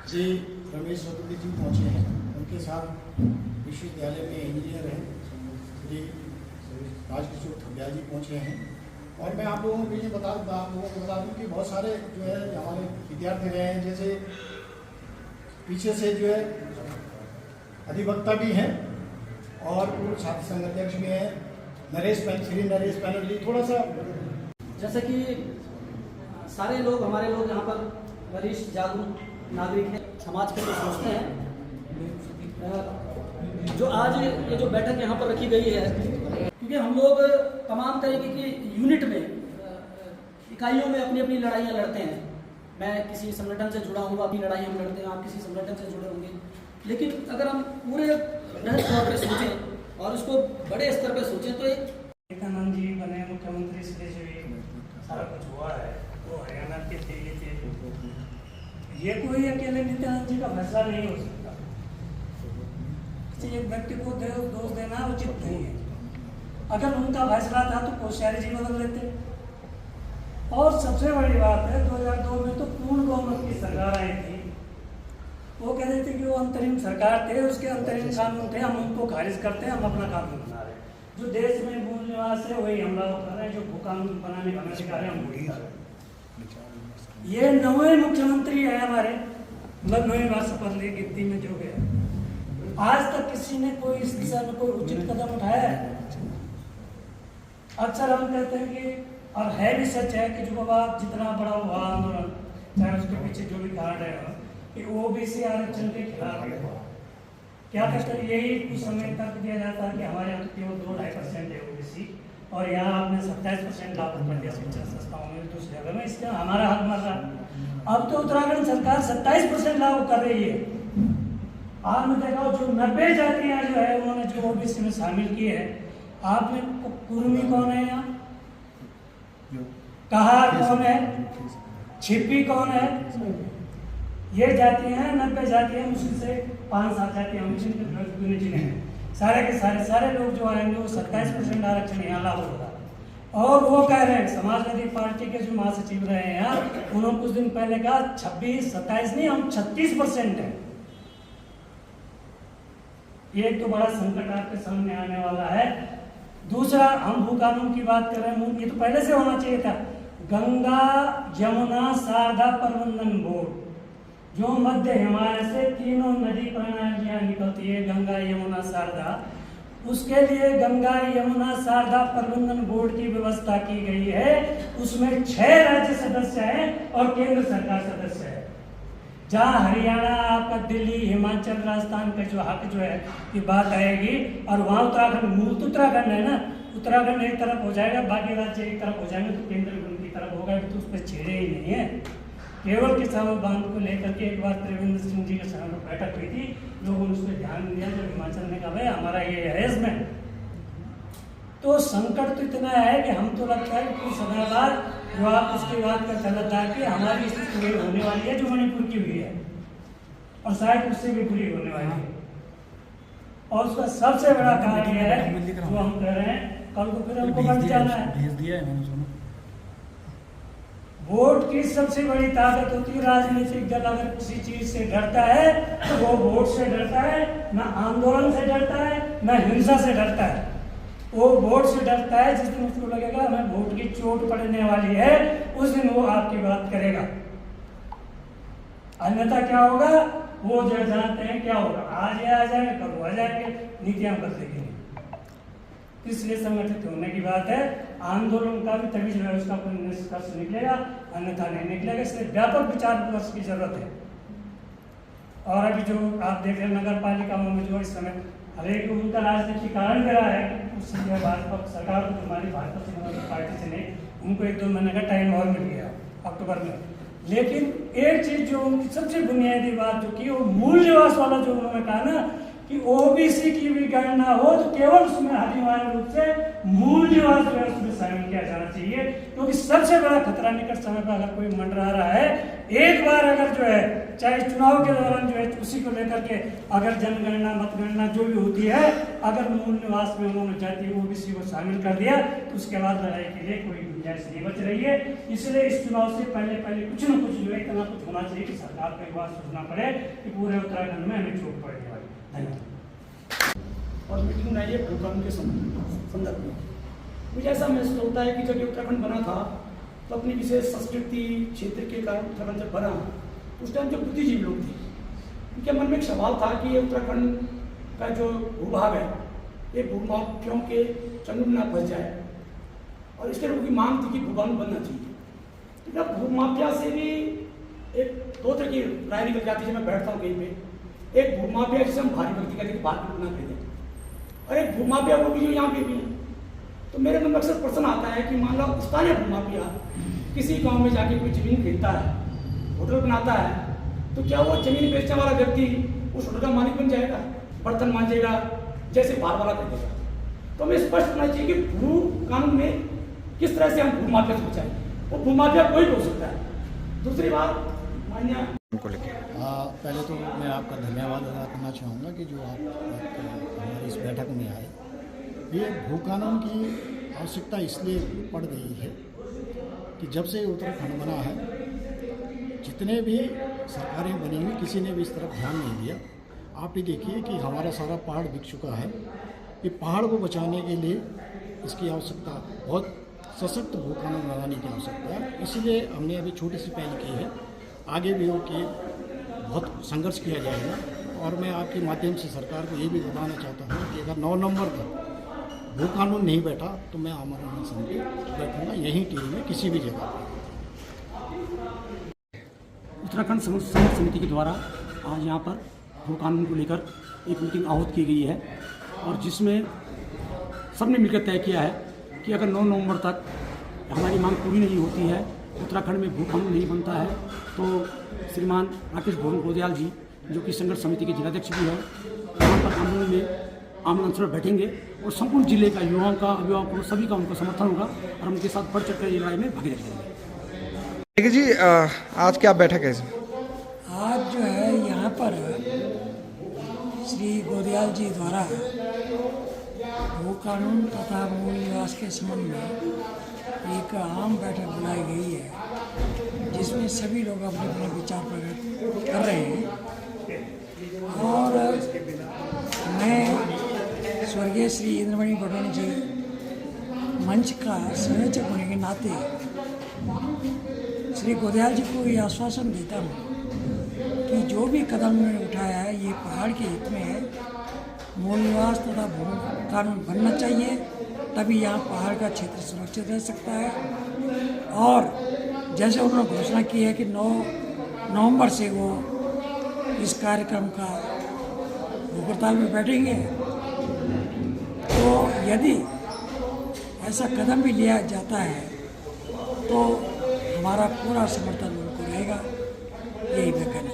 जी रमेश रतुड़ी जी पहुँचे हैं, उनके साथ विश्वविद्यालय में इंजीनियर हैं श्री राजकिशोर थब्याल जी पहुँचे हैं। और मैं आप लोगों को ये बता दूं कि बहुत सारे जो है हमारे विद्यार्थी रहे हैं, जैसे पीछे से जो है अधिवक्ता भी हैं और पूर्व छात्र संघ अध्यक्ष भी हैं, श्री नरेश बैनर्जी। थोड़ा सा जैसे कि सारे लोग हमारे लोग यहाँ पर वरिष्ठ जागरूक नागरिक हैं, समाज के लिए सोचते हैं। जो आज ये जो बैठक यहाँ पर रखी गई है, क्योंकि हम लोग तमाम तरीके की यूनिट में इकाइयों में अपनी अपनी लड़ाइयाँ लड़ते हैं। मैं किसी संगठन से जुड़ा हूँ, अपनी लड़ाई हम लड़ते हैं, आप किसी संगठन से जुड़े होंगे। लेकिन अगर हम पूरे बृहद तौर पर सोचें और उसको बड़े स्तर पर सोचें तो एक विवेकानंद जी बने मुख्यमंत्री से जो सारा कुछ हुआ है वो हरियाणा के दिल्ली थे। ये कोई अकेले नित्यानंद जी का फैसला नहीं हो सकता। एक व्यक्ति को दोष देना उचित नहीं है। अगर उनका फैसला था तो कोश्यारी जी बदल लेते। और सबसे बड़ी बात है 2002 में तो पूर्ण बहुमत की सरकार आई थी। वो कह रहे थे कि वो अंतरिम सरकार थे, उसके अंतरिम कानून थे, हम उनको खारिज करते हैं, हम अपना कानून बना रहे हैं। जो देश में मूल निवास है वही हमला कर रहे हैं, जो कानून बनाने का अधिकार है हम वही कर रहे हैं। ये 9वें मुख्यमंत्री है हमारे, मतलब 9वीं बार शपथ ली गिनती में जो गया। आज तक किसी ने कोई इस दिशा में कोई उचित कदम उठाया है? अक्सर हम कहते हैं कि, और है भी सच है कि जो बाबा जितना बड़ा हुआ आंदोलन, चाहे उसके पीछे जो भी कारण है कि ओबीसी आरक्षण के खिलाफ हुआ। क्या कहते हैं, यही कुछ समय तक दिया जाता है कि हमारे यहाँ तो केवल 2-2.5% है ओबीसी, और यहाँ आपने 27% लागू कर दिया शिक्षण संस्थाओं में, दूसरी जगह में, इसका हमारा हक मर रहा। अब तो उत्तराखंड सरकार 27% लागू कर रही है। आपने देखा जो 90 जातियाँ जो है उन्होंने जो ओबीसी में शामिल की है। आपने कुर्मी कौन है यहाँ, कहार कौन है, छिपी कौन है? ये जातियाँ हैं, 90 जातियाँ, मुश्किल से 5-7 जातियाँ हैं। सारे के सारे लोग जो आएंगे वो 27% आरक्षण यहाँ लागू होगा। और वो कह रहे हैं, समाजवादी पार्टी के जो महासचिव रहे हैं यहाँ, उन्होंने कुछ दिन पहले कहा 26-27 नहीं, हम 36% है। ये एक तो बड़ा संकट आपके सामने आने वाला है। दूसरा, हम भू कानून की बात कर रहे हैं, ये तो पहले से होना चाहिए था। गंगा यमुना शारदा प्रबंधन बोर्ड, जो मध्य हिमालय से तीनों नदी प्रणालियां निकलती है, गंगा यमुना शारदा, उसके लिए गंगा यमुना शारदा प्रबंधन बोर्ड की व्यवस्था की गई है। उसमें 6 राज्य सदस्य हैं और केंद्र सरकार सदस्य है। जहाँ हरियाणा, आपका दिल्ली, हिमाचल, राजस्थान का जो हक जो है की बात आएगी, और वहाँ उत्तराखंड, मूल तो उत्तराखंड है ना, उत्तराखंड एक तरफ हो जाएगा, बाकी राज्य एक तरफ हो जाएंगे, तो केंद्र उनकी तरफ होगा, तो उस पर छेड़े ही नहीं है। केवल किसानों बांध को लेकर के एक बार त्रिवेंद्र सिंह जी के सामने बैठक हुई थी, लोगों ने उस पर ध्यान दिया, जब हिमाचल ने कहा भाई हमारा ये है इसमें। तो संकट तो इतना है कि हम तो लगता है कि कुछ समय बाद जो आप उसकी बात कर गलत है कि हमारी स्थिति होने वाली है जो मणिपुर की हुई है, और शायद उससे भी बुरी होने वाली है। और उसका सबसे बड़ा कारण यह है जो हम कह रहे हैं, कल को फिर हमको बच जाना है। वोट की सबसे बड़ी ताकत होती है। राजनीतिक दल अगर किसी चीज से डरता है तो वो वोट से डरता है, ना आंदोलन से डरता है, ना हिंसा से डरता है। वो वोट से डरता है, जिस दिन उसको लगेगा हमें वोट की चोट पड़ने वाली है, उस दिन वो आपकी बात करेगा। अन्यथा क्या होगा, वो जो जानते हैं क्या होगा, आज ये आ जाएंगे, कल वो आ जाएंगे, नीतियां बदलेगी। इसलिए संगठित होने की बात है। आंदोलन का भी तभी जो है उसका कोई निष्कर्ष निकलेगा, अन्यथा नहीं निकलेगा। इसलिए व्यापक विचार विमर्श की जरूरत है। और अभी जो आप देख रहे हैं नगर पालिकाओं में जो इस समय हालांकि उनका राजनीतिक कारण भी रहा है कि उससे जो है भाजपा सरकार को, हमारी भाजपा से पार्टी से नहीं, उनको 1-2 महीने का टाइम और मिल गया अक्टूबर में। लेकिन एक चीज जो उनकी सबसे बुनियादी बात जो की, वो मूल निवास वाला जो उन्होंने कहा ना कि ओबीसी की भी गणना हो तो केवल उसमें अनिवार्य रूप से मूल निवास जो है उसमें शामिल किया जाना चाहिए, क्योंकि सबसे बड़ा खतरा निकट समय पर अगर कोई मंडरा रहा है एक बार अगर जो है चाहे चुनाव के दौरान जो है उसी को लेकर के अगर जनगणना मतगणना जो भी होती है, अगर मूल निवास में उन्होंने जाति ओबीसी को शामिल कर दिया तो उसके बाद लड़ाई के लिए कोई गुंजाइश नहीं बच रही है। इसलिए इस चुनाव से पहले कुछ न कुछ जो है इतना कुछ होना चाहिए कि सरकार को एक बार सोचना पड़े कि पूरे उत्तराखंड में हमें चोट पड़ने वाली। धन्यवाद। और मीटिंग बनाई है भूकंप के संदर्भ में। मुझे ऐसा महसूस होता है कि जब ये उत्तराखंड बना था तो अपनी विशेष संस्कृति क्षेत्र के कारण उत्तराखंड जब बना उस टाइम जो बुद्धिजीवी लोग थे उनके मन में एक सवाल था कि ये उत्तराखंड का जो भूभाग है ये भूमाफियों के चंगुल में फंस जाए, और इसके लोगों की मांग थी कि भूभाग बनना चाहिए। तो जब भूमाफिया से भी एक दो तरह की राय निकल जाती है। जब मैं बैठता हूँ कहीं पे, एक भूमाफिया जिसे हम भारी भक्ति कहते हैं कि बात ना खरीदें, और एक भूमाफिया वो भी जो यहाँ पे भी है। तो मेरे मन में अक्सर प्रश्न आता है कि मान लो स्थानीय भूमाफिया किसी गांव में जाके कोई जमीन खरीदता है, होटल बनाता है, तो क्या वो जमीन बेचने वाला व्यक्ति उस होटल का मालिक बन जाएगा, बर्तन मांजेगा, जैसे बार वाला कर देगा? तो हमें स्पष्ट होना चाहिए कि भू कानून में किस तरह से हम भूमाफिया से बचाएं। वो भूमाफिया कोई भी हो सकता है। दूसरी बात मान्य पहले तो मैं आपका धन्यवाद अदा करना चाहूँगा कि जो आप हमारी इस बैठक में आए। ये भू कानून की आवश्यकता इसलिए पड़ गई है कि जब से उत्तराखंड बना है जितने भी सरकारें बनी हुई किसी ने भी इस तरफ ध्यान नहीं दिया। आप ही देखिए कि हमारा सारा पहाड़ बिक चुका है। ये पहाड़ को बचाने के लिए इसकी आवश्यकता, बहुत सशक्त भू कानून बनाने की आवश्यकता है। इसीलिए हमने अभी छोटी सी पहल की है, आगे भी हो कि बहुत संघर्ष किया जाएगा। और मैं आपके माध्यम से सरकार को ये भी बताना चाहता हूँ कि अगर 9 नवंबर तक भू कानून नहीं बैठा तो मैं आमरण अनशन पे बैठूँगा, यहीं टीवी में किसी भी जगह पर। उत्तराखंड संघर्ष समिति के द्वारा आज यहाँ पर भू कानून को लेकर एक मीटिंग आहूत की गई है, और जिसमें सबने मिलकर तय किया है कि अगर 9 नवंबर तक हमारी मांग पूरी नहीं होती है, उत्तराखंड में भू कानून नहीं बनता है, तो श्रीमान राकेश भवन गोदयाल जी जो कि संघर्ष समिति के जिलाध्यक्ष भी है, वहाँ पर आंदोलन में आमरण अनशन पर बैठेंगे और संपूर्ण जिले का युवाओं का, अभिभावकों सभी का उनका समर्थन होगा और उनके साथ बढ़ चढ़कर ये लड़ाई में भागीदारी करेंगे। देखिए जी, आज क्या बैठक है इसमें? आज जो है यहाँ पर श्री गोदयाल जी द्वारा भू कानून तथा मूल निवास के संबंध में एक आम बैठक बुलाई गई है, जिसमें सभी लोग अपने अपने विचार प्रकट कर रहे हैं। और मैं स्वर्गीय श्री इंद्रमणि बडोनी जी मंच का संयोजक होने के नाते श्री गोदयाल जी को ये आश्वासन देता हूँ कि जो भी कदम उन्होंने उठाया है ये पहाड़ के हित में है। मूल निवास तथा भू कानून बनना चाहिए, तभी यहाँ पहाड़ का क्षेत्र सुरक्षित रह सकता है। और जैसे उन्होंने घोषणा की है कि 9 नवंबर से वो इस कार्यक्रम का भूगताल में बैठेंगे, तो यदि ऐसा कदम भी लिया जाता है तो हमारा पूरा समर्थन उनको रहेगा, यही मैं कहना